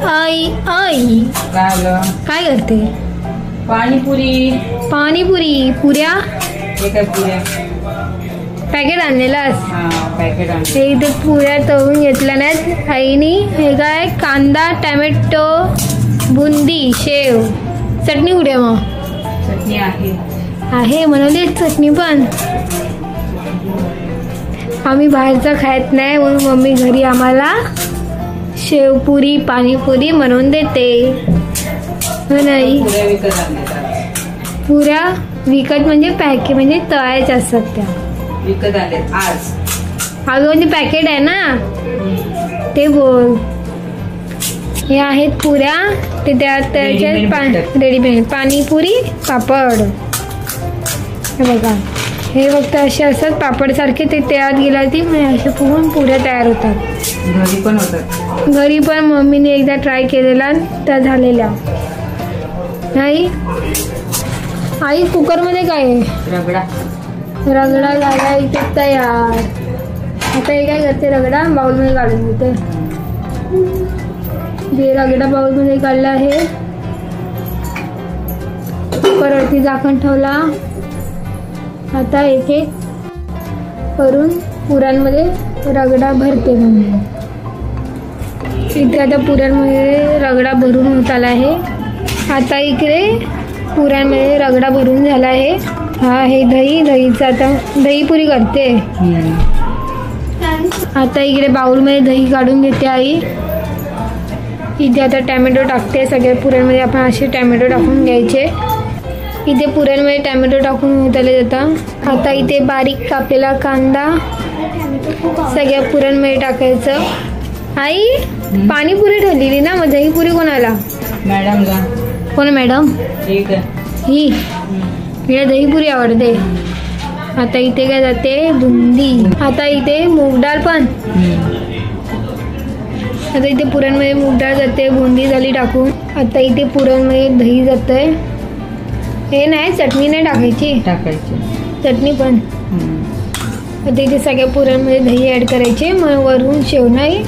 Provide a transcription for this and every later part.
आई आई काय करते? पाणीपुरी. पाणीपुरी. पुऱ्या पुऱ्या पॅकेट आणलेलास? पॅकेट आणले. हे इथे पुऱ्या तळून घेतल्या नाहीत आईनी. हे काय कांदा टॅमॅटो बुंदी शेव चटणी कुठे मग? चटणी आहे म्हणून चटणी पण आम्ही बाहेरचं खात नाही म्हणून मम्मी घरी आम्हाला शेवपुरी पाणीपुरी म्हणून देते. नाही पुऱ्या विकत म्हणजे पॅकेट म्हणजे तळायच्या असतात त्या विकत आले आज. अगं म्हणजे पॅकेट आहे ना ते बोल. हे आहेत पुऱ्या ते त्याच्यात रेडीमेड पाणीपुरी पापड. हे बघा हे फक्त असे असतात पापड सारखे ते तयार गेला ती असे फुगून पुऱ्या तयार होतात. घरी पण होतात. घरी पण मम्मीने एकदा ट्राय केलेला त्या झालेल्या. नाही आई कुकरमध्ये काय आहे? रगडा झाला इथे तयार. आता हे काय करते रगडा बाउलमध्ये काढून घेते. जे रगडा बाउलमध्ये काढला आहे कुकरवरती झाकण ठेवला. आता एक एक करून पुऱ्यांमध्ये रगडा भरते मम्मी. इथे आता पुऱ्यांमध्ये रगडा भरून होत आला आहे. आता इकडे पुऱ्यांमध्ये रगडा भरून झाला आहे. हा हे दहीचा आता दही पुरी करते. आता इकडे बाउलमध्ये दही काढून घेते आई. इथे आता टॅमॅटो टाकते. सगळ्या पुऱ्यांमध्ये आपण असे टॅमॅटो टाकून घ्यायचे. इथे पुऱ्यांमध्ये टॅमॅटो टाकून उतरले जातात. आता इथे बारीक कापलेला कांदा सगळ्या पुऱ्यांमध्ये टाकायचं. आई पाणीपुरी ठरलेली ना मग दहीपुरी कोणाला? मॅडम. कोण मॅडम? ही हिला दहीपुरी आवडते. आता इथे काय जाते बुंदी. आता इथे मूग डाळ पण. आता इथे पुरणमध्ये मूग डाळ जाते. बुंदी झाली टाकून. आता इथे पुरणमध्ये दही जातंय. हे नाही चटणी नाही टाकायची चटणी पण. आता इथे सगळ्या पुरणमध्ये दही ऍड करायचे. मग वरून शेव नाही.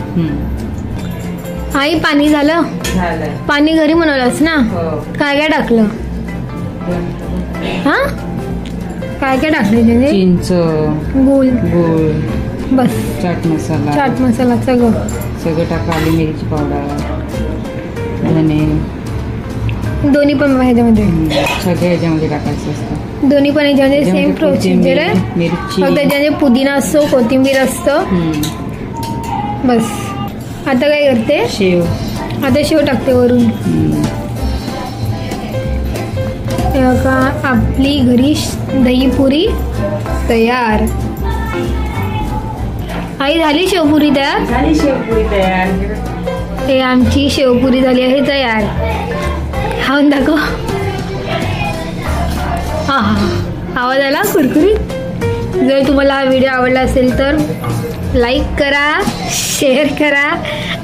आई पाणी झालं? पाणी घरी बनवलंस ना? काय काय टाकलं? हा काय काय टाकलं? चिंच गूळ बस. चाट मसाला सगळं टाका. आली मिरची पावडर धने दोन्ही पण ह्याच्यामध्ये सगळं ह्याच्यामध्ये टाकायचं असतं. दोन्ही पण ह्याच्यामध्ये सेम प्रोसिजर आहे. मिरची फक्त त्याच्यामध्ये पुदिना असतो कोथिंबीर असतं बस. आता काय करते? आता शेव टाकते वरून. आपली घरी दहीपुरी तयार. आई झाली शेवपुरी तयार? हे आमची शेवपुरी झाली आहे तयार. खाऊन दाखव. हा आवाज आला कुरकुरीत. जर तुम्हाला हा व्हिडिओ आवडला असेल तर लाईक करा, शेअर करा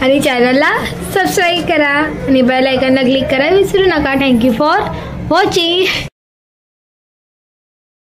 आणि चॅनलला सबस्क्राईब करा आणि बेल आयकॉनला क्लिक करा विसरू नका. Thank you for watching.